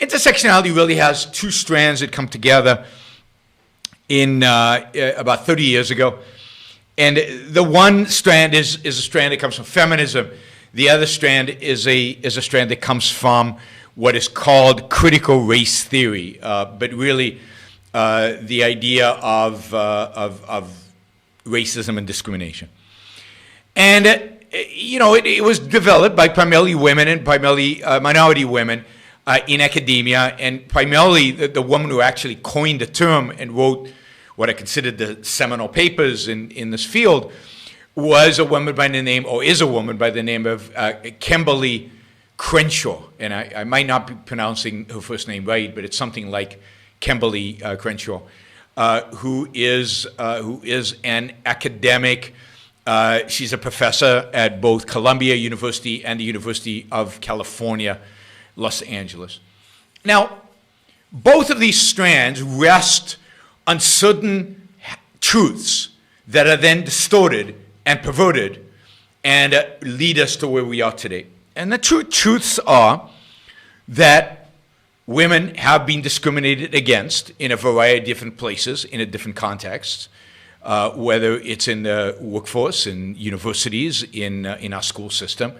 intersectionality really has two strands that come together in about 30 years ago. And the one strand is a strand that comes from feminism. The other strand is a strand that comes from what is called critical race theory, but really the idea of racism and discrimination. And it was developed by primarily women and primarily minority women in academia, and primarily the woman who actually coined the term and wrote what I considered the seminal papers in this field was a woman by the name, or is a woman by the name of Kimberly Crenshaw. And I might not be pronouncing her first name right, but it's something like Kimberly Crenshaw, who is an academic. She's a professor at both Columbia University and the University of California, Los Angeles. Now, both of these strands rest on certain truths that are then distorted and perverted and lead us to where we are today. And the truths are that women have been discriminated against in a variety of different places, in a different contexts, whether it's in the workforce, in universities, in our school system.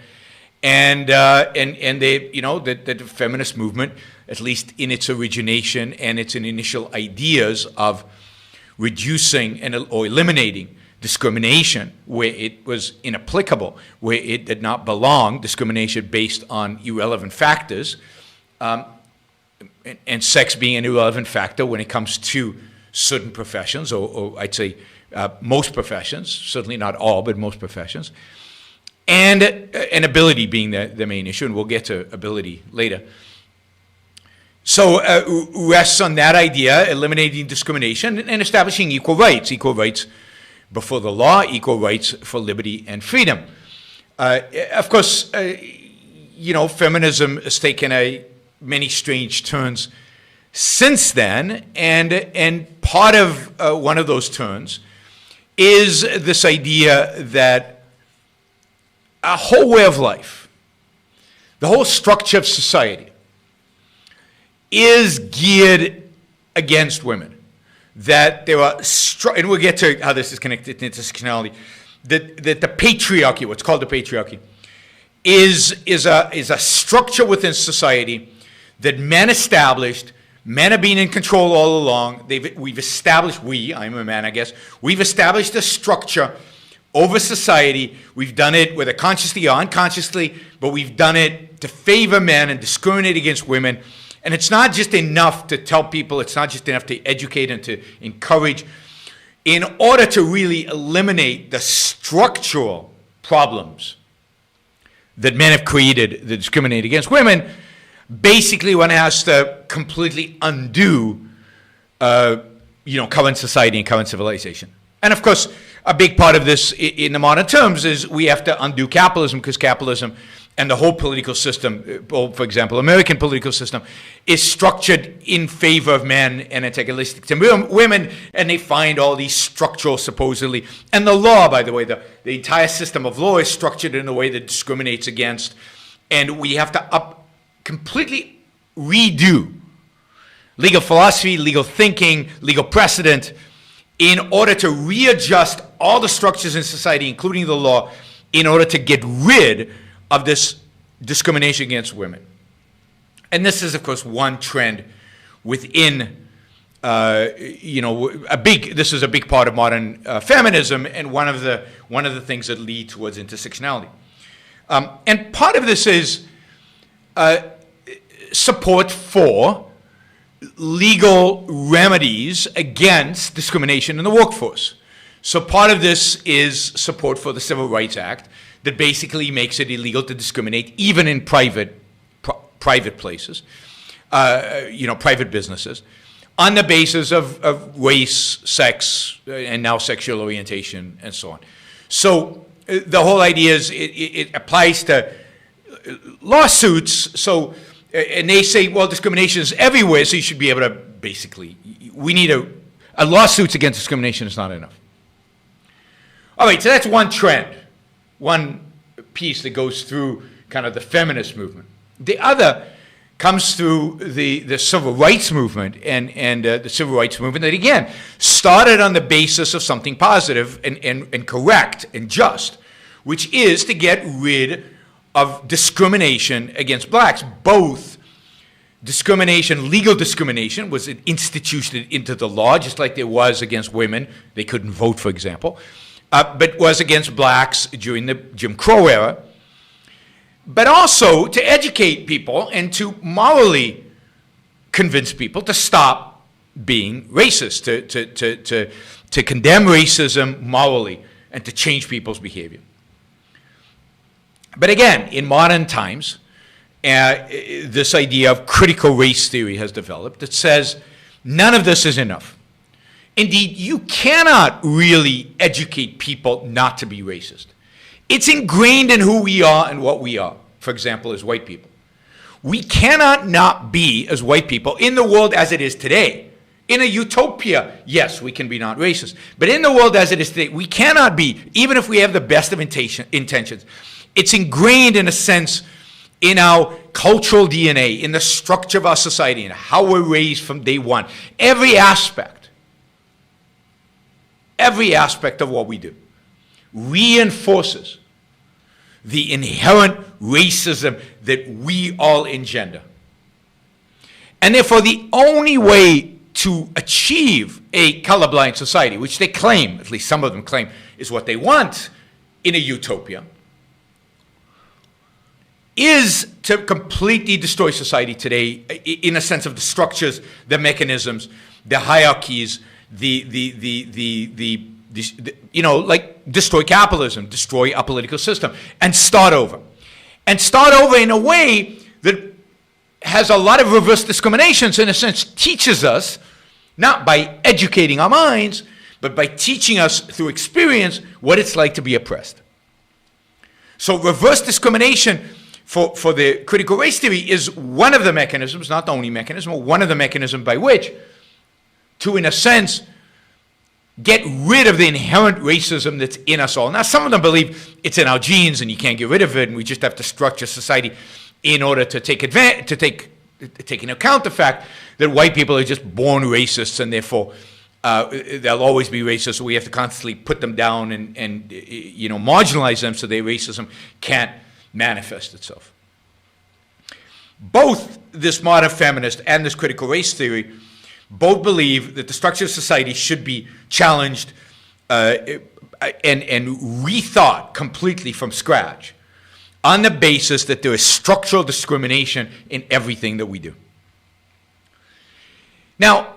And they, the feminist movement, at least in its origination and its initial ideas of reducing or eliminating discrimination where it was inapplicable, where it did not belong, discrimination based on irrelevant factors, and sex being an irrelevant factor when it comes to certain professions, or I'd say most professions, certainly not all, but most professions. And ability being the main issue, and we'll get to ability later. So rests on that idea, eliminating discrimination and establishing equal rights before the law, equal rights for liberty and freedom. Of course, feminism has taken many strange turns since then, and part of one of those turns is this idea that our whole way of life, the whole structure of society, is geared against women. That there are, and we'll get to how this is connected to intersectionality, that the patriarchy, what's called the patriarchy, is a structure within society that men established. Men have been in control all along. We've established, I'm a man, I guess, we've established a structure over society. We've done it, whether consciously or unconsciously, but we've done it to favor men and discriminate against women. And it's not just enough to tell people, it's not just enough to educate and to encourage. In order to really eliminate the structural problems that men have created that discriminate against women, basically one has to completely undo current society and current civilization. And of course, a big part of this in the modern terms is we have to undo capitalism, because capitalism and the whole political system, for example, American political system, is structured in favor of men and antagonistic to women, and they find all these structural, supposedly, and the law, by the way, the entire system of law is structured in a way that discriminates against, and we have to completely redo legal philosophy, legal thinking, legal precedent, in order to readjust all the structures in society, including the law, in order to get rid of this discrimination against women. And this is, of course, one trend within, this is a big part of modern feminism, and one of the things that lead towards intersectionality. And part of this is support for legal remedies against discrimination in the workforce. So part of this is support for the Civil Rights Act that basically makes it illegal to discriminate even in private places, private businesses, on the basis of race, sex, and now sexual orientation, and so on. So the whole idea is it applies to lawsuits. So, and they say, well, discrimination is everywhere, so you should be able to basically, we need a lawsuits against discrimination is not enough. All right, so that's one trend, one piece that goes through kind of the feminist movement. The other comes through the civil rights movement, and the civil rights movement that, again, started on the basis of something positive and correct and just, which is to get rid of discrimination against blacks. Both discrimination, legal discrimination, was instituted into the law, just like there was against women. They couldn't vote, for example, but was against blacks during the Jim Crow era. But also to educate people and to morally convince people to stop being racist, to condemn racism morally, and to change people's behavior. But again, in modern times, this idea of critical race theory has developed that says none of this is enough. Indeed, you cannot really educate people not to be racist. It's ingrained in who we are and what we are, for example, as white people. We cannot not be, as white people, in the world as it is today. In a utopia, yes, we can be not racist. But in the world as it is today, we cannot be, even if we have the best of intentions. It's ingrained, in a sense, in our cultural DNA, in the structure of our society, and how we're raised from day one. Every aspect of what we do reinforces the inherent racism that we all engender. And therefore, the only way to achieve a colorblind society, which they claim, at least some of them claim, is what they want in a utopia, is to completely destroy society today in a sense of the structures, the mechanisms, the hierarchies, like destroy capitalism, destroy our political system, and start over. And start over in a way that has a lot of reverse discriminations, in a sense, teaches us, not by educating our minds, but by teaching us through experience what it's like to be oppressed. So reverse discrimination for the critical race theory is one of the mechanisms, not the only mechanism, but one of the mechanisms by which to, in a sense, get rid of the inherent racism that's in us all. Now, some of them believe it's in our genes and you can't get rid of it, and we just have to structure society in order to take into account the fact that white people are just born racists, and therefore they'll always be racist, so we have to constantly put them down and marginalize them so their racism can't manifest itself. Both this modern feminist and this critical race theory both believe that the structure of society should be challenged and rethought completely from scratch on the basis that there is structural discrimination in everything that we do. Now,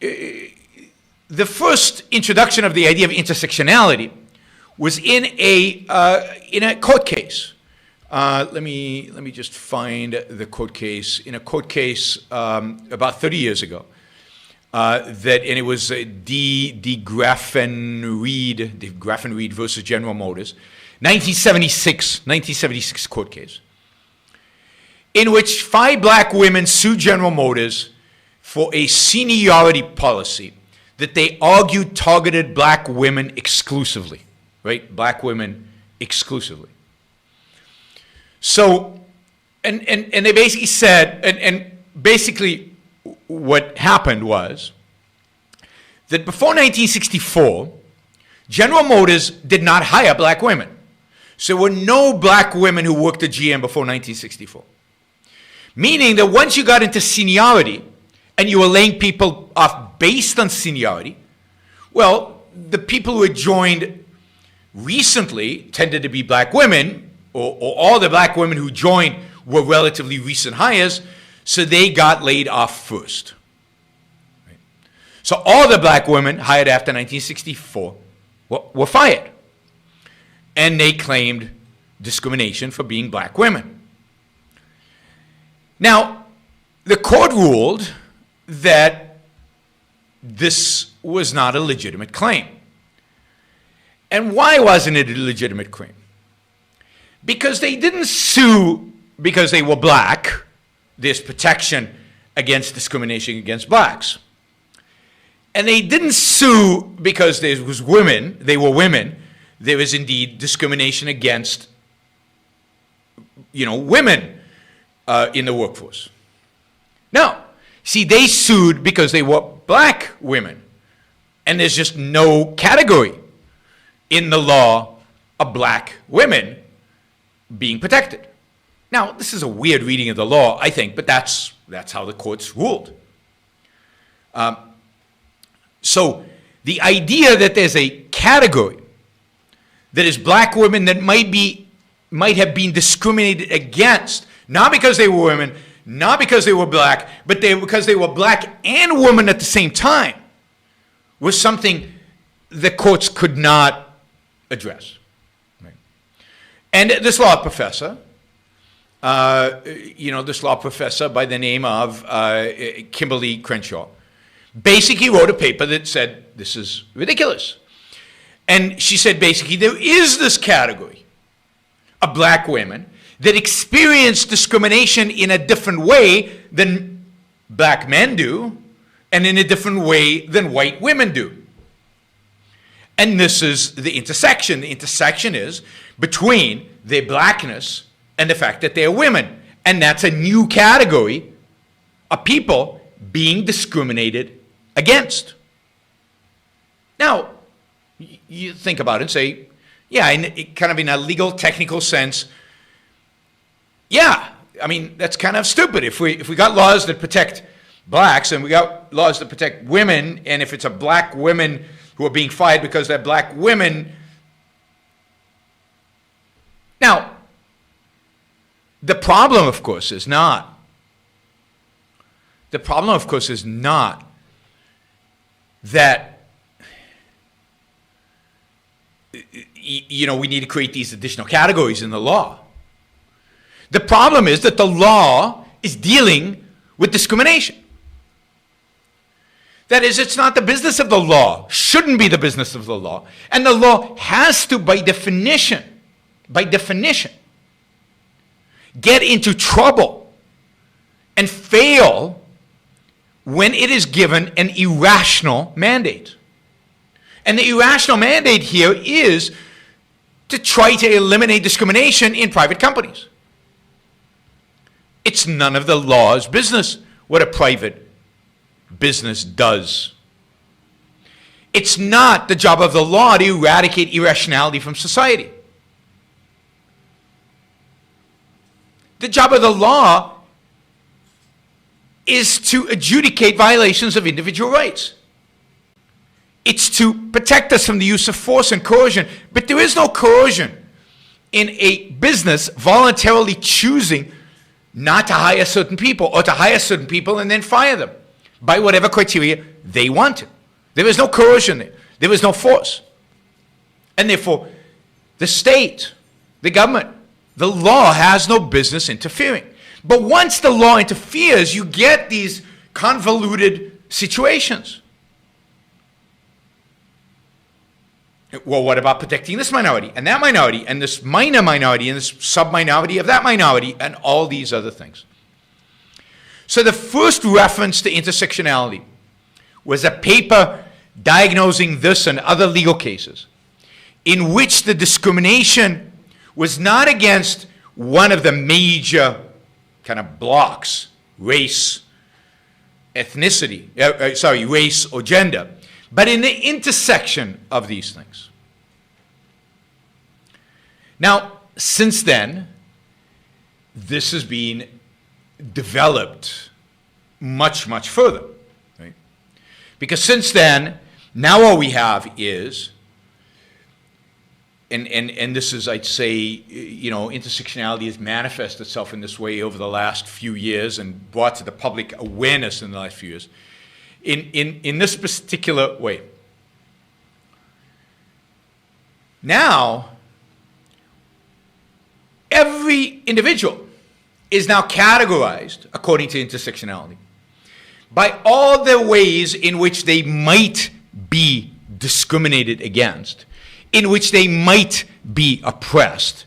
the first introduction of the idea of intersectionality was in a court case. Let me just find the court case. In a court case about 30 years ago, and it was De Graffenried versus General Motors, 1976 court case, in which 5 black women sued General Motors for a seniority policy that they argued targeted black women exclusively, right? Black women exclusively. So, and they basically said, and basically what happened was that before 1964, General Motors did not hire black women. So there were no black women who worked at GM before 1964. Meaning that once you got into seniority and you were laying people off based on seniority, well, the people who had joined recently tended to be black women, or all the black women who joined were relatively recent hires, so they got laid off first. Right? So all the black women hired after 1964 were fired. And they claimed discrimination for being black women. Now, the court ruled that this was not a legitimate claim. And why wasn't it a legitimate claim? Because they didn't sue because they were black. There's protection against discrimination against blacks. And they didn't sue because they were women. There is indeed discrimination against, women in the workforce. See, they sued because they were black women. And there's just no category in the law of black women being protected. Now, this is a weird reading of the law, I think, but that's how the courts ruled. So the idea that there's a category that is black women that might have been discriminated against, not because they were women, not because they were black, but because they were black and women at the same time, was something the courts could not address. Right? And this law professor, this law professor by the name of Kimberly Crenshaw, basically wrote a paper that said, this is ridiculous. And she said, basically, there is this category of black women that experience discrimination in a different way than black men do, and in a different way than white women do. And this is the intersection. The intersection is between their blackness and the fact that they're women. And that's a new category of people being discriminated against. Now, you think about it and say, yeah, kind of in a legal, technical sense, yeah, I mean, that's kind of stupid. If we got laws that protect blacks and we got laws that protect women, and if it's a black women who are being fired because they're black women. Now, the problem, of course, is not that, we need to create these additional categories in the law. The problem is that the law is dealing with discrimination. That is, it's not the business of the law, shouldn't be the business of the law, and the law has to, by definition, get into trouble and fail when it is given an irrational mandate. And the irrational mandate here is to try to eliminate discrimination in private companies. It's none of the law's business what a private business does. It's not the job of the law to eradicate irrationality from society. The job of the law is to adjudicate violations of individual rights. It's to protect us from the use of force and coercion. But there is no coercion in a business voluntarily choosing not to hire certain people, or to hire certain people and then fire them by whatever criteria they wanted. There is no coercion there. There is no force. And therefore, the state, the government, the law has no business interfering. But once the law interferes, you get these convoluted situations. Well, what about protecting this minority and that minority and this minor minority and this sub-minority of that minority and all these other things? So the first reference to intersectionality was a paper diagnosing this and other legal cases in which the discrimination was not against one of the major kind of blocks, race, ethnicity, race or gender, but in the intersection of these things. Now, since then, this has been developed much, much further, right? Because since then, now all we have is, and this is, I'd say, intersectionality has manifested itself in this way over the last few years and brought to the public awareness in the last few years, in this particular way. Now, every individual is now categorized, according to intersectionality, by all the ways in which they might be discriminated against, in which they might be oppressed,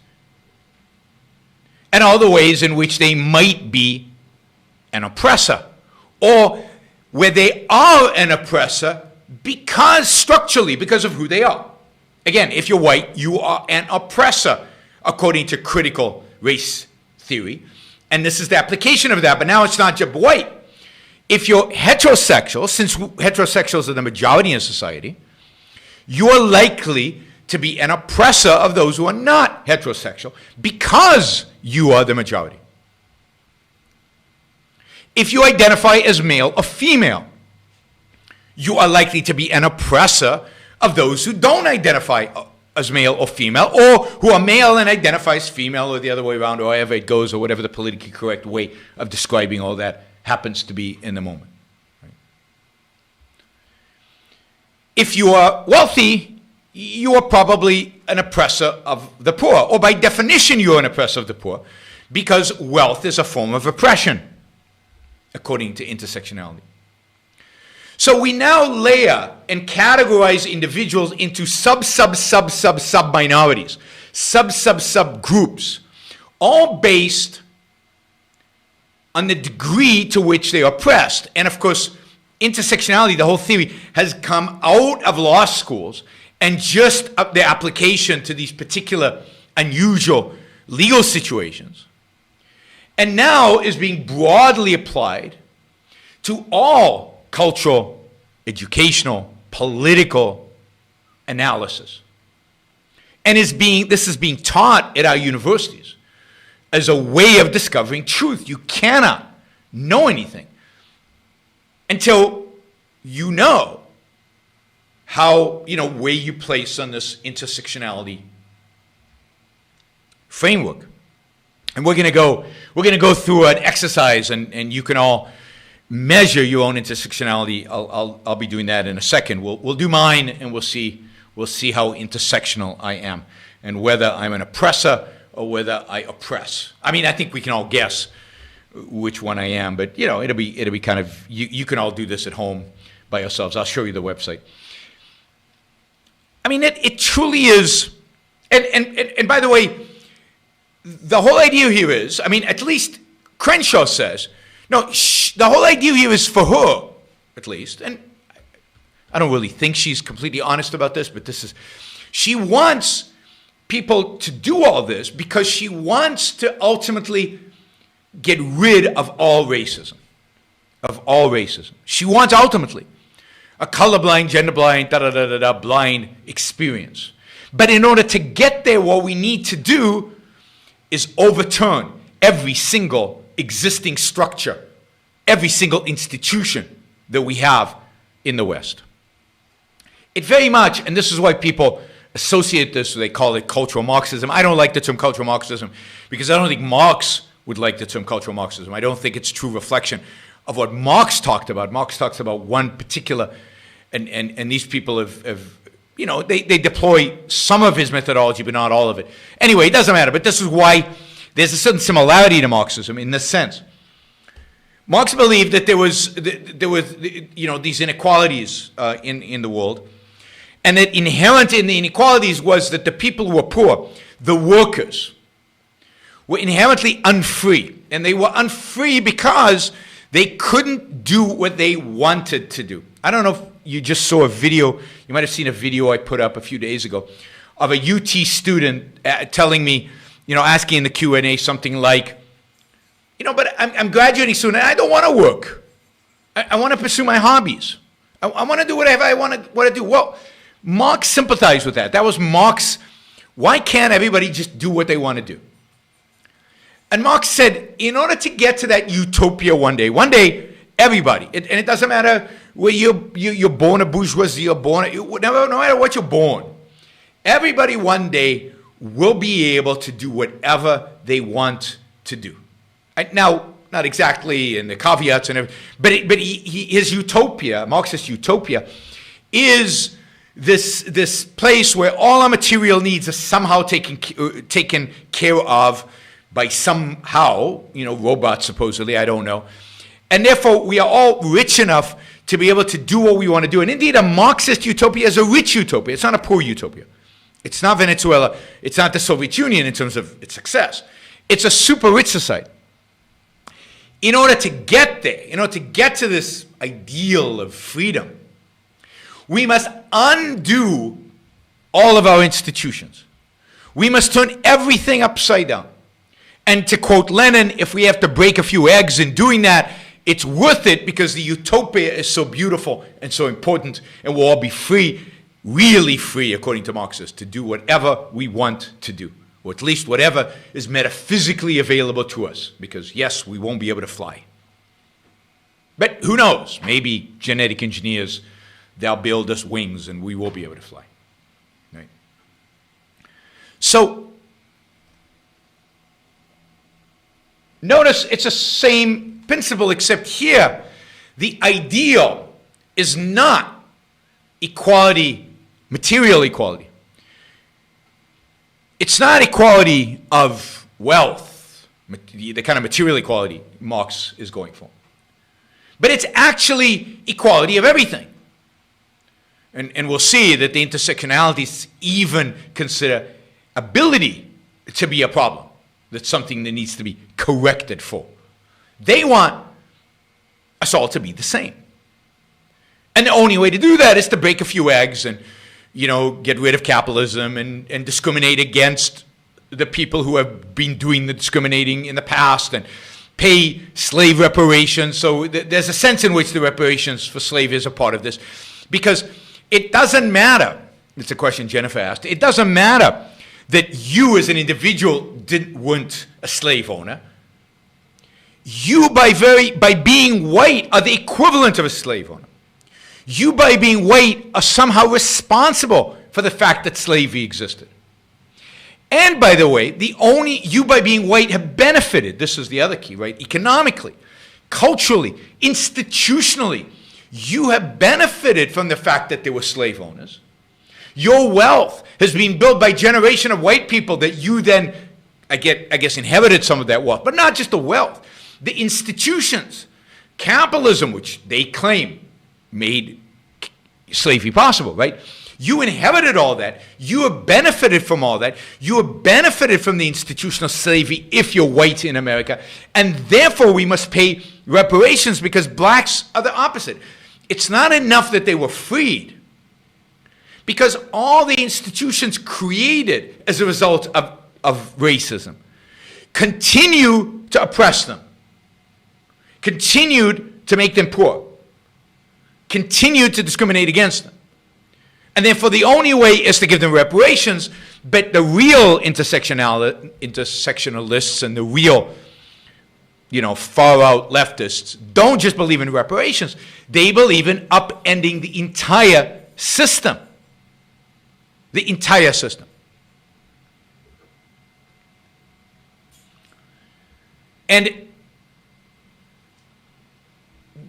and all the ways in which they might be an oppressor, or where they are an oppressor structurally, because of who they are. Again, if you're white, you are an oppressor, according to critical race theory. And this is the application of that, but now it's not just white. If you're heterosexual, since heterosexuals are the majority in society, you're likely to be an oppressor of those who are not heterosexual because you are the majority. If you identify as male or female, you are likely to be an oppressor of those who don't identify as male or female, or who are male and identify as female, or the other way around, or however it goes, or whatever the politically correct way of describing all that happens to be in the moment. Right? If you are wealthy, you are probably an oppressor of the poor, or by definition you're an oppressor of the poor, because wealth is a form of oppression, according to intersectionality. So we now layer and categorize individuals into sub-minorities, sub-groups, all based on the degree to which they are oppressed. And of course, intersectionality, the whole theory, has come out of law schools and just the application to these particular unusual legal situations, and now is being broadly applied to all cultural, educational, political analysis. And this is being taught at our universities as a way of discovering truth. You cannot know anything until you know how, where you place on this intersectionality framework. And we're going to go through an exercise, and you can all measure your own intersectionality. I'll be doing that in a second. We'll do mine, and we'll see how intersectional I am, and whether I'm an oppressor or whether I oppress. I mean, I think we can all guess which one I am, but it'll be kind of, you can all do this at home by yourselves. I'll show you the website. I mean, it truly is, and by the way, the whole idea here is, I mean, at least Crenshaw says, no, the whole idea here is for her, at least, and I don't really think she's completely honest about this, but she wants people to do all this because she wants to ultimately get rid of all racism, She wants ultimately a colorblind, genderblind, blind experience. But in order to get there, what we need to do is overturn every single existing structure, every single institution that we have in the West. It very much, and this is why people associate this, they call it cultural Marxism. I don't like the term cultural Marxism because I don't think Marx would like the term cultural Marxism. I don't think it's true reflection of what Marx talked about. Marx talks about one particular, and these people have they deploy some of his methodology, but not all of it. Anyway, it doesn't matter, but this is why there's a certain similarity to Marxism in this sense. Marx believed that there were these inequalities in the world, and that inherent in the inequalities was that the people who were poor, the workers, were inherently unfree. And they were unfree because they couldn't do what they wanted to do. I don't know if you just saw a video, you might have seen a video I put up a few days ago of a UT student telling me, asking in the Q&A something like, but I'm graduating soon and I don't want to work. I want to pursue my hobbies. I want to do whatever I want to do. Well, Marx sympathized with that. That was Marx. Why can't everybody just do what they want to do? And Marx said, in order to get to that utopia one day, everybody, and it doesn't matter where you're born a bourgeoisie, no matter what you're born, everybody one day will be able to do whatever they want to do. Now, not exactly in the caveats and everything, but his utopia, Marxist utopia, is this place where all our material needs are somehow taken care of by somehow, robots supposedly, I don't know. And therefore, we are all rich enough to be able to do what we want to do. And indeed, a Marxist utopia is a rich utopia. It's not a poor utopia. It's not Venezuela. It's not the Soviet Union in terms of its success. It's a super rich society. In order to get there, in order to get to this ideal of freedom, we must undo all of our institutions. We must turn everything upside down. And to quote Lenin, if we have to break a few eggs in doing that, It's worth it because the utopia is so beautiful and so important, and we'll all be free, really free, according to Marxists, to do whatever we want to do, or at least whatever is metaphysically available to us, because yes, we won't be able to fly. But who knows? Maybe genetic engineers, they'll build us wings and we will be able to fly. Right? So, notice it's the same principle, except here, the ideal is not equality, material equality. It's not equality of wealth, the kind of material equality Marx is going for. But it's actually equality of everything. And we'll see that the intersectionalities even consider ability to be a problem. That's something that needs to be corrected for. They want us all to be the same. And the only way to do that is to break a few eggs and, you know, get rid of capitalism and discriminate against the people who have been doing the discriminating in the past and pay slave reparations. So there's a sense in which the reparations for slavery are part of this. Because it doesn't matter, it's a question Jennifer asked, it doesn't matter that you as an individual didn't want a slave owner. You, by being white, are the equivalent of a slave owner. You, by being white, are somehow responsible for the fact that slavery existed. And, by the way, you, by being white, have benefited. This is the other key, right? Economically, culturally, institutionally, you have benefited from the fact that there were slave owners. Your wealth has been built by a generation of white people that you then, I guess, inherited some of that wealth. But not just the wealth. The institutions, capitalism, which they claim made slavery possible, right? You inherited all that. You have benefited from all that. You have benefited from the institutional slavery if you're white in America. And therefore, we must pay reparations because blacks are the opposite. It's not enough that they were freed, because all the institutions created as a result of racism continue to oppress them, continued to make them poor, continued to discriminate against them. And therefore, the only way is to give them reparations, but the real intersectionalists and the real, far-out leftists don't just believe in reparations. They believe in upending the entire system. The entire system. And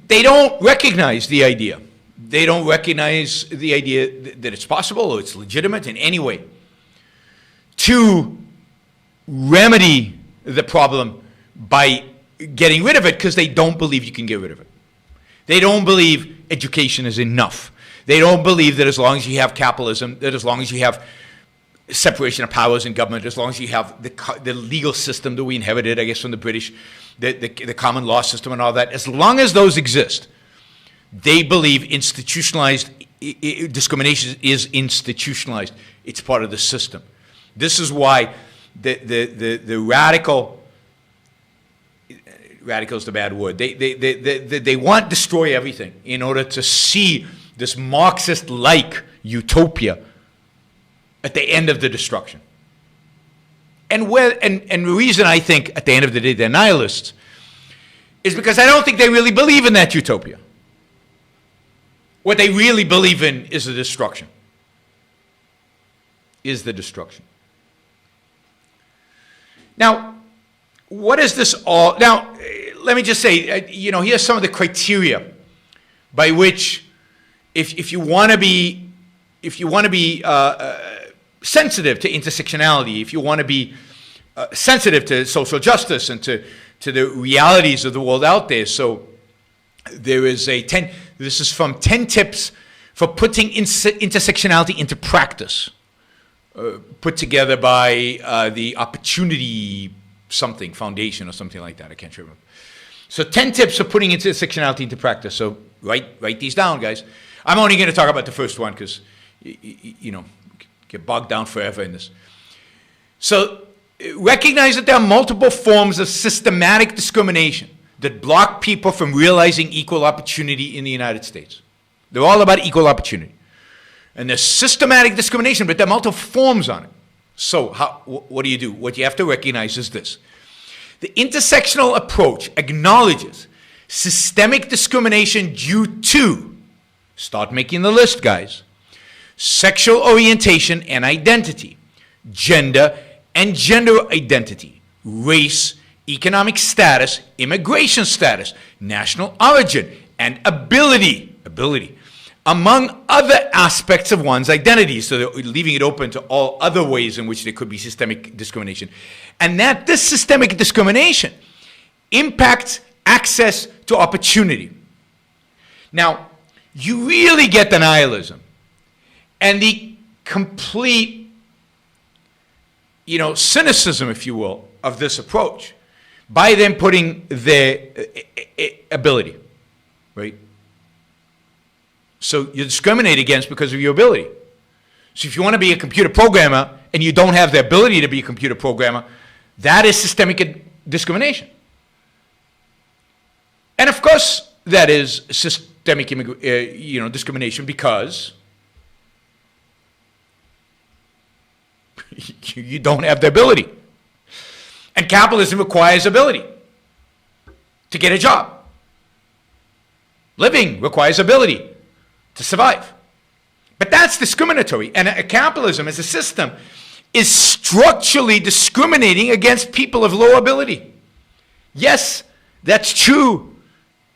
they don't recognize the idea. They don't recognize the idea that it's possible or it's legitimate in any way to remedy the problem by getting rid of it, because they don't believe you can get rid of it. They don't believe education is enough. They don't believe that as long as you have capitalism, that as long as you have separation of powers in government, as long as you have the legal system that we inherited, I guess, from the British, the common law system and all that, as long as those exist, they believe institutionalized discrimination is institutionalized. It's part of the system. This is why the radical is the bad word. They want to destroy everything in order to see this Marxist-like utopia at the end of the destruction. And the reason I think at the end of the day they're nihilists is because I don't think they really believe in that utopia. What they really believe in is the destruction. Now, what is this all? Now, let me just say, here's some of the criteria by which, if you want to be sensitive to intersectionality, if you want to be sensitive to social justice and to the realities of the world out there, so there is this is from 10 tips for putting intersectionality into practice, put together by the Opportunity something Foundation or something like that. I can't remember. So 10 tips for putting intersectionality into practice. So write these down, guys. I'm only going to talk about the first one because, get bogged down forever in this. So recognize that there are multiple forms of systematic discrimination that block people from realizing equal opportunity in the United States. They're all about equal opportunity. And there's systematic discrimination, but there are multiple forms on it. So what do you do? What you have to recognize is this. The intersectional approach acknowledges systemic discrimination due to, start making the list, guys, sexual orientation and identity, gender and gender identity, race, economic status, immigration status, national origin, and ability, among other aspects of one's identity. So they're leaving it open to all other ways in which there could be systemic discrimination. And that this systemic discrimination impacts access to opportunity. Now, you really get the nihilism and the complete, cynicism, if you will, of this approach by them putting their ability, right? So you're discriminated against because of your ability. So if you want to be a computer programmer and you don't have the ability to be a computer programmer, that is systemic discrimination. And of course, that is systemic discrimination because you don't have the ability. And capitalism requires ability to get a job. Living requires ability to survive. But that's discriminatory. And capitalism as a system is structurally discriminating against people of low ability. Yes, that's true.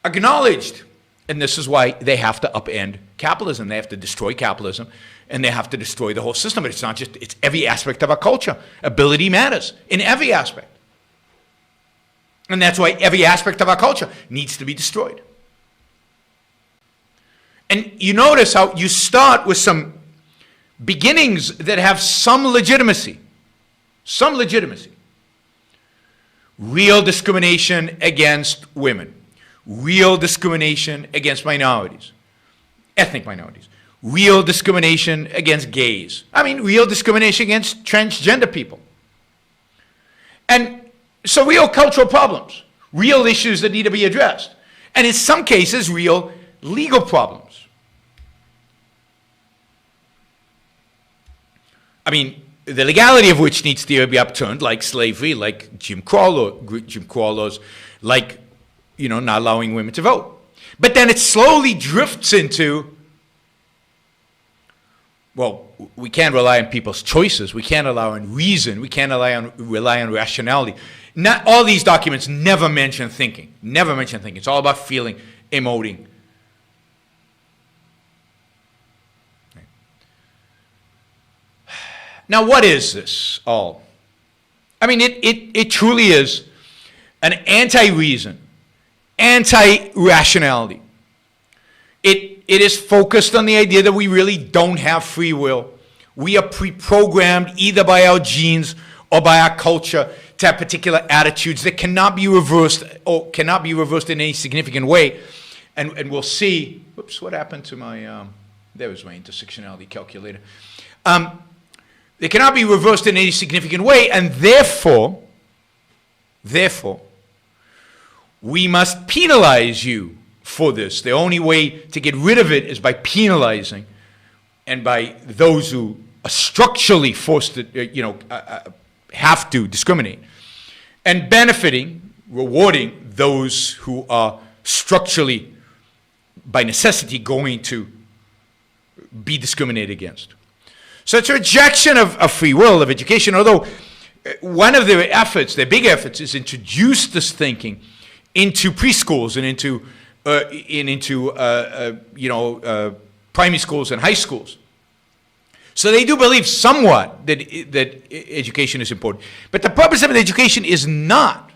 Acknowledged. And this is why they have to upend capitalism. They have to destroy capitalism, and they have to destroy the whole system. But it's not just, it's every aspect of our culture. Ability matters in every aspect. And that's why every aspect of our culture needs to be destroyed. And you notice how you start with some beginnings that have some legitimacy. Some legitimacy. Real discrimination against women. Real discrimination against minorities. Ethnic minorities. Real discrimination against gays. Real discrimination against transgender people. And so real cultural problems. Real issues that need to be addressed. And in some cases, real legal problems. The legality of which needs to be upturned, like slavery, like Jim Crow laws, like, not allowing women to vote. But then it slowly drifts into, well, we can't rely on people's choices. We can't rely on reason. We can't rely on rationality. Not all these documents never mention thinking. Never mention thinking. It's all about feeling, emoting. Now, what is this all? It truly is an anti-reason, anti-rationality. It is focused on the idea that we really don't have free will. We are pre-programmed either by our genes or by our culture to have particular attitudes that cannot be reversed or cannot be reversed in any significant way. And we'll see, whoops, what happened to my, there was my intersectionality calculator. They cannot be reversed in any significant way, and therefore, we must penalize you for this. The only way to get rid of it is by penalizing, and by those who are structurally forced to, have to discriminate, and benefiting, rewarding those who are structurally, by necessity, going to be discriminated against. So it's a rejection of free will, of education, although one of their efforts, their big efforts, is introduce this thinking into preschools and into primary schools and high schools. So they do believe somewhat that education is important. But the purpose of education is not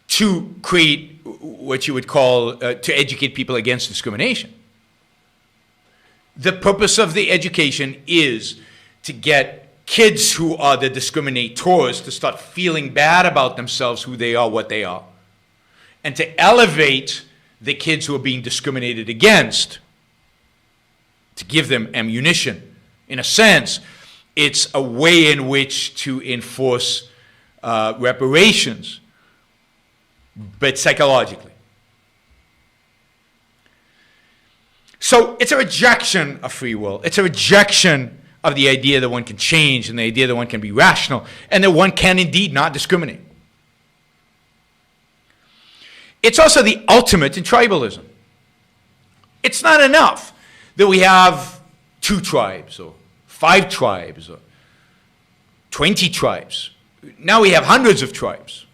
to create what you would call, to educate people against discrimination. The purpose of the education is to get kids who are the discriminators to start feeling bad about themselves, who they are, what they are, and to elevate the kids who are being discriminated against, to give them ammunition. In a sense, it's a way in which to enforce reparations, but psychologically. So it's a rejection of free will. It's a rejection of the idea that one can change and the idea that one can be rational and that one can indeed not discriminate. It's also the ultimate in tribalism. It's not enough that we have 2 tribes or 5 tribes or 20 tribes. Now we have hundreds of tribes.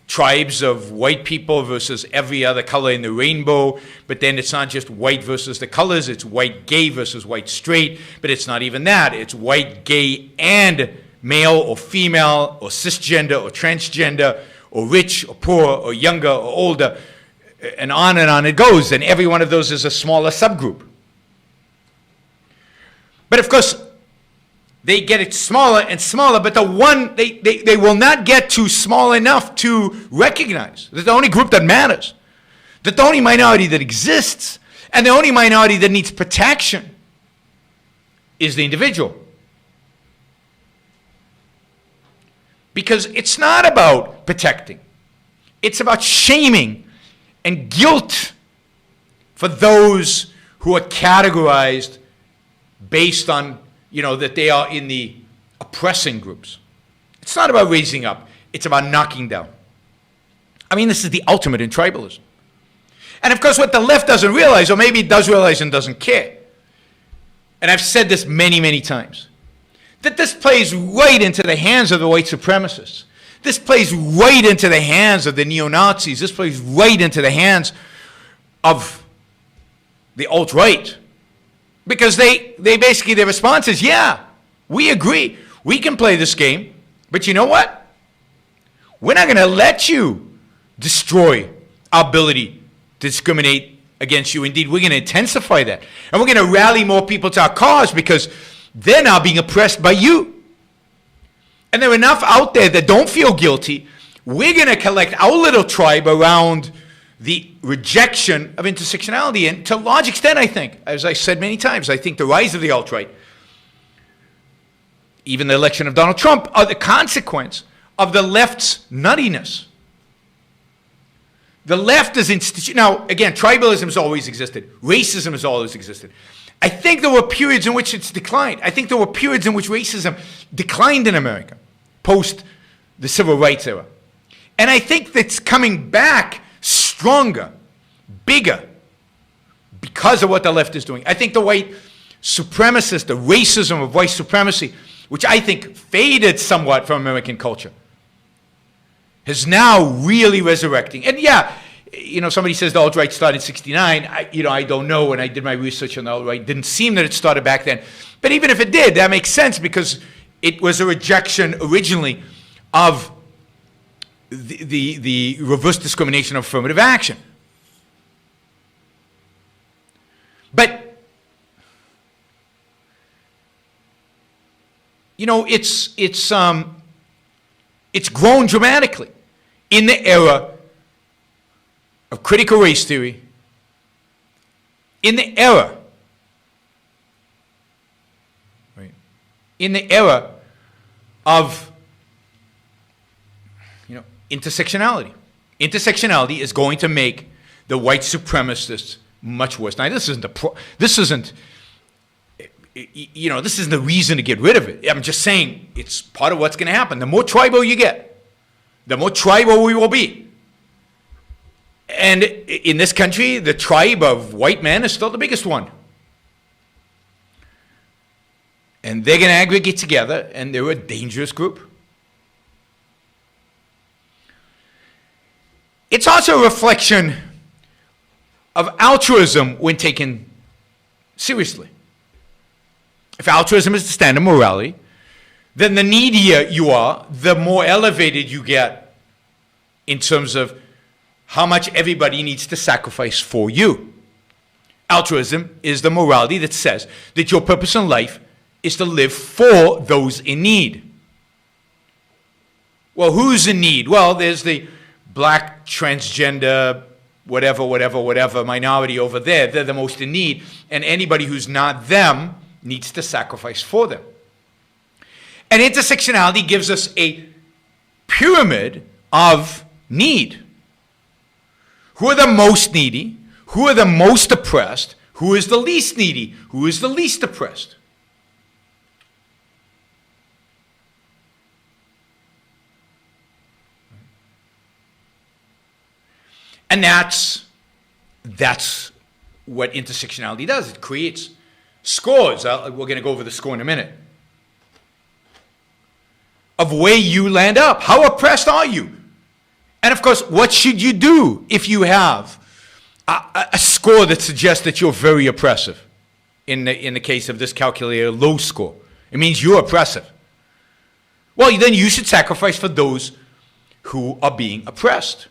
Tribes of white people versus every other color in the rainbow, but then it's not just white versus the colors, it's white gay versus white straight, but it's not even that. It's white gay and male or female or cisgender or transgender or rich or poor or younger or older, and on it goes, and every one of those is a smaller subgroup. But of course, they get it smaller and smaller, but the one, they will not get to small enough to recognize that the only group that matters, that the only minority that exists, and the only minority that needs protection is the individual. Because it's not about protecting. It's about shaming and guilt for those who are categorized based on, that they are in the oppressing groups. It's not about raising up. It's about knocking down. I mean, this is the ultimate in tribalism. And of course, what the left doesn't realize, or maybe it does realize and doesn't care, and I've said this many, many times, that this plays right into the hands of the white supremacists. This plays right into the hands of the neo-Nazis. This plays right into the hands of the alt-right. Because they basically, their response is, yeah, we agree. We can play this game. But you know what? We're not going to let you destroy our ability to discriminate against you. Indeed, we're going to intensify that. And we're going to rally more people to our cause because they're now being oppressed by you. And there are enough out there that don't feel guilty. We're going to collect our little tribe around the rejection of intersectionality. And to a large extent, I think, as I said many times, I think the rise of the alt-right, even the election of Donald Trump, are the consequence of the left's nuttiness. The left is now, again, tribalism has always existed. Racism has always existed. I think there were periods in which it's declined. I think there were periods in which racism declined in America, post the civil rights era. And I think that's coming back stronger, bigger, because of what the left is doing. I think the white supremacists, the racism of white supremacy, which I think faded somewhat from American culture, is now really resurrecting. And yeah, somebody says the alt-right started in 69. I don't know. When I did my research on the alt-right, it didn't seem that it started back then. But even if it did, that makes sense because it was a rejection originally of the reverse discrimination of affirmative action. But it's grown dramatically in the era of critical race theory, in the era, right, in the era of intersectionality. Intersectionality is going to make the white supremacists much worse. Now, this isn't the reason to get rid of it. I'm just saying it's part of what's going to happen. The more tribal you get, the more tribal we will be. And in this country, the tribe of white men is still the biggest one. And they're going to aggregate together, and they're a dangerous group. It's also a reflection of altruism when taken seriously. If altruism is the standard morality, then the needier you are, the more elevated you get in terms of how much everybody needs to sacrifice for you. Altruism is the morality that says that your purpose in life is to live for those in need. Well, who's in need? Well, there's the black, transgender, whatever minority over there. They're the most in need. And anybody who's not them needs to sacrifice for them. And intersectionality gives us a pyramid of need. Who are the most needy? Who are the most oppressed? Who is the least needy? Who is the least oppressed? And that's what intersectionality does. It creates scores. We're going to go over the score in a minute. Of where you land up. How oppressed are you? And of course, what should you do if you have a score that suggests that you're very oppressive? In the case of this calculator, low score. It means you're oppressive. Well, then you should sacrifice for those who are being oppressed.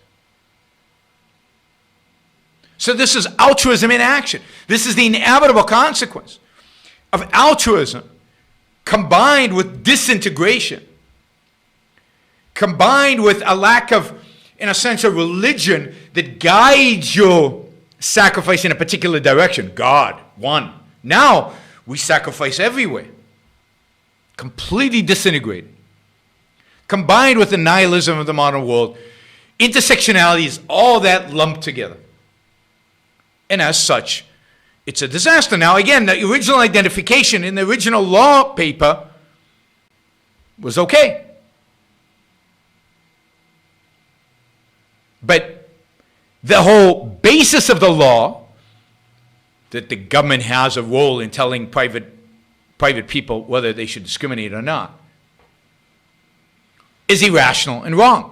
So this is altruism in action. This is the inevitable consequence of altruism combined with disintegration, combined with a lack of, in a sense, a religion that guides your sacrifice in a particular direction. God, one. Now, we sacrifice everywhere. Completely disintegrated. Combined with the nihilism of the modern world, intersectionality is all that lumped together. And as such, it's a disaster. Now, again, the original identification in the original law paper was okay. But the whole basis of the law, that the government has a role in telling private people whether they should discriminate or not, is irrational and wrong.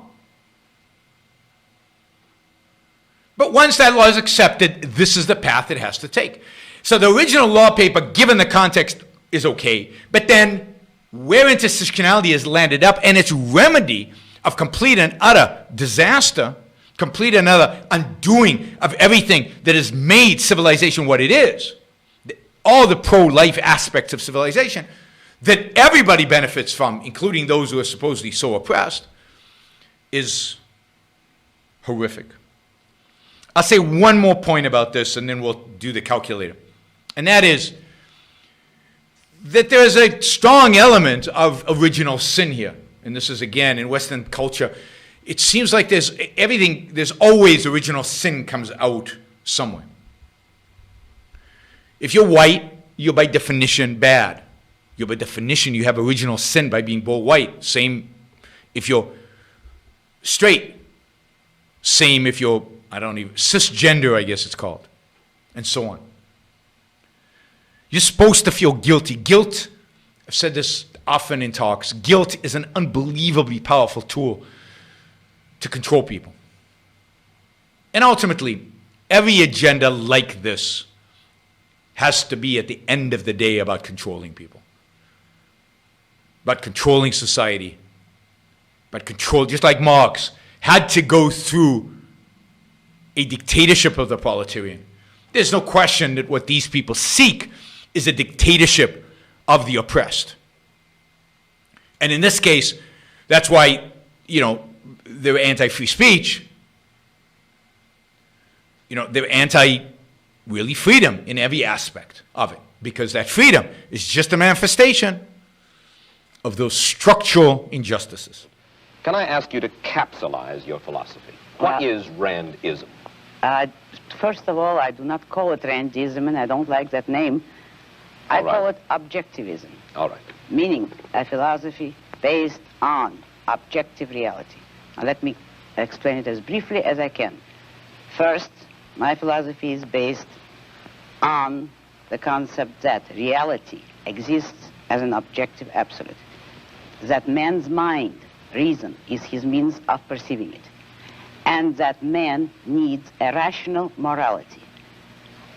But once that law is accepted, this is the path it has to take. So the original law paper, given the context, is okay. But then where intersectionality has landed up and its remedy of complete and utter disaster, complete and utter undoing of everything that has made civilization what it is, all the pro-life aspects of civilization that everybody benefits from, including those who are supposedly so oppressed, is horrific. I'll say one more point about this, and then we'll do the calculator. And that is that there is a strong element of original sin here. And this is, again, in Western culture, it seems like there's always original sin comes out somewhere. If you're white, you're by definition bad. You're by definition, you have original sin by being born white. Same if you're straight. Same if you're, cisgender, I guess it's called, and so on. You're supposed to feel guilty. Guilt, I've said this often in talks, guilt is an unbelievably powerful tool to control people. And ultimately, every agenda like this has to be, at the end of the day, about controlling people, about controlling society, about control, just like Marx had to go through a dictatorship of the proletarian. There's no question that what these people seek is a dictatorship of the oppressed. And in this case, that's why, they're anti-free speech. They're anti-really freedom in every aspect of it, because that freedom is just a manifestation of those structural injustices. Can I ask you to capsulize your philosophy? What is Randism? First of all, I do not call it Randism, and I don't like that name. I call it objectivism. All right. Meaning a philosophy based on objective reality. Now let me explain it as briefly as I can. First, my philosophy is based on the concept that reality exists as an objective absolute. That man's mind, reason, is his means of perceiving it. And that man needs a rational morality.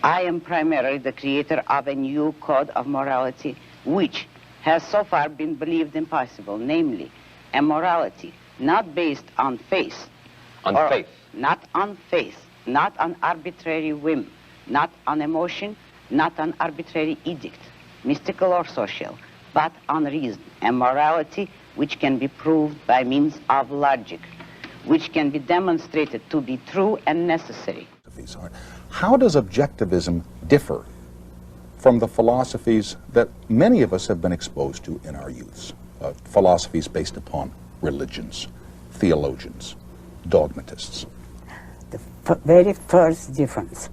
I am primarily the creator of a new code of morality which has so far been believed impossible, namely a morality not based on faith. Not on faith, not on arbitrary whim, not on emotion, not on arbitrary edict, mystical or social, but on reason. A morality which can be proved by means of logic, which can be demonstrated to be true and necessary. How does objectivism differ from the philosophies that many of us have been exposed to in our youths, philosophies based upon religions? theologians, dogmatists? The very first difference,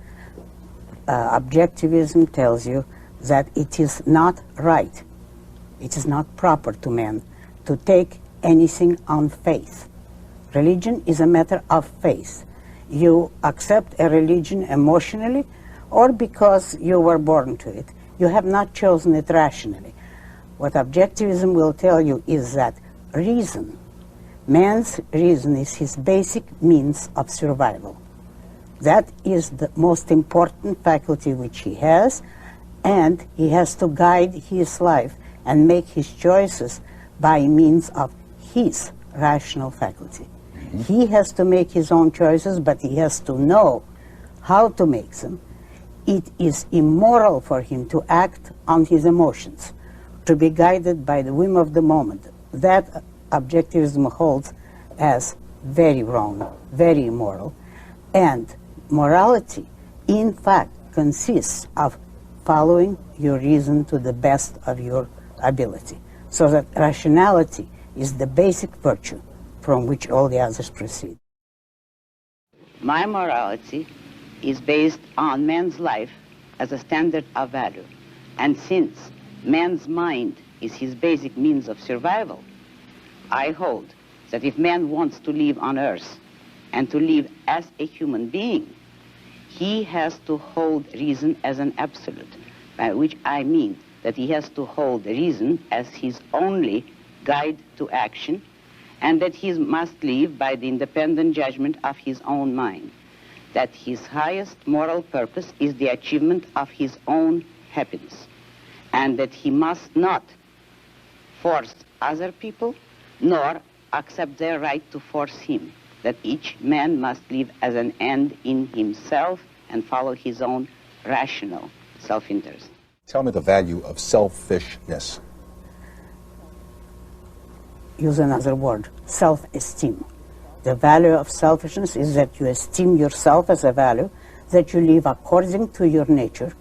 objectivism tells you that it is not right, it is not proper to man to take anything on faith. Religion is a matter of faith. You accept a religion emotionally or because you were born to it. You have not chosen it rationally. What objectivism will tell you is that reason, man's reason, is his basic means of survival. That is the most important faculty which he has, and he has to guide his life and make his choices by means of his rational faculty. He has to make his own choices, but he has to know how to make them. It is immoral for him to act on his emotions, to be guided by the whim of the moment. That objectivism holds as very wrong, very immoral. And morality, in fact, consists of following your reason to the best of your ability. So that rationality is the basic virtue from which all the others proceed. My morality is based on man's life as a standard of value. And since man's mind is his basic means of survival, I hold that if man wants to live on earth and to live as a human being, he has to hold reason as an absolute, by which I mean that he has to hold reason as his only guide to action, and that he must live by the independent judgment of his own mind, that his highest moral purpose is the achievement of his own happiness, and that he must not force other people, nor accept their right to force him, that each man must live as an end in himself and follow his own rational self-interest. Tell me the value of selfishness. Use another word, self-esteem. The value of selfishness is that you esteem yourself as a value, that you live according to your nature,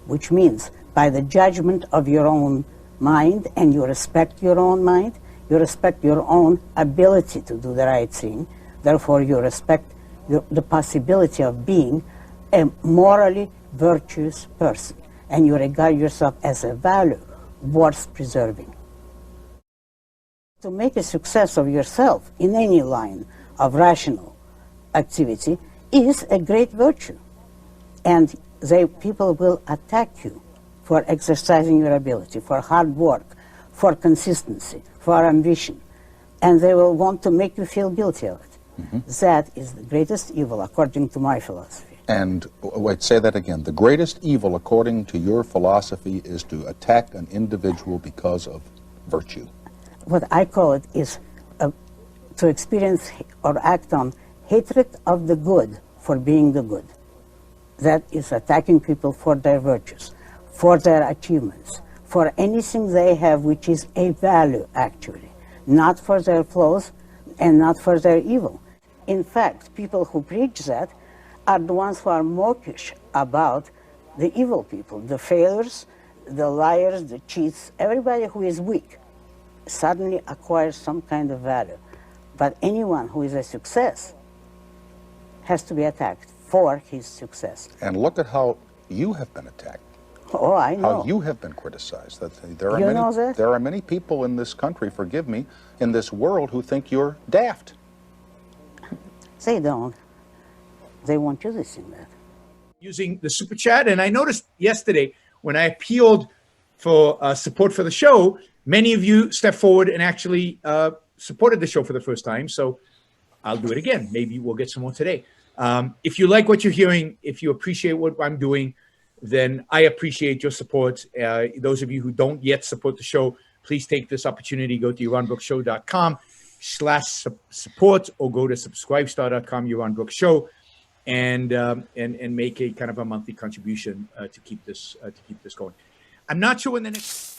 which means by the judgment of your own mind, and you respect your own mind, you respect your own ability to do the right thing, therefore you respect the possibility of being a morally virtuous person, and you regard yourself as a value worth preserving. To make a success of yourself in any line of rational activity is a great virtue. And people will attack you for exercising your ability, for hard work, for consistency, for ambition. And they will want to make you feel guilty of it. That is the greatest evil, according to my philosophy. And wait, say that again. The greatest evil, according to your philosophy, is to attack an individual because of virtue. What I call it is to experience or act on hatred of the good for being the good. That is attacking people for their virtues, for their achievements, for anything they have which is a value, actually, not for their flaws and not for their evil. In fact, people who preach that are the ones who are mawkish about the evil people, the failures, the liars, the cheats, everybody who is weak suddenly acquires some kind of value. But anyone who is a success has to be attacked for his success. And look at how you have been attacked. Oh, I know. How you have been criticized. There are many people in this country, forgive me, in this world who think you're daft. They don't. They want you to think that. Using the super chat, and I noticed yesterday when I appealed for support for the show, many of you stepped forward and actually supported the show for the first time. So I'll do it again. Maybe we'll get some more today. If you like what you're hearing, if you appreciate what I'm doing, then I appreciate your support. Those of you who don't yet support the show, please take this opportunity. Go to yaronbrookshow.com/support or go to subscribestar.com, Yaron Brook Show, and make a kind of a monthly contribution to keep this going. I'm not sure when the next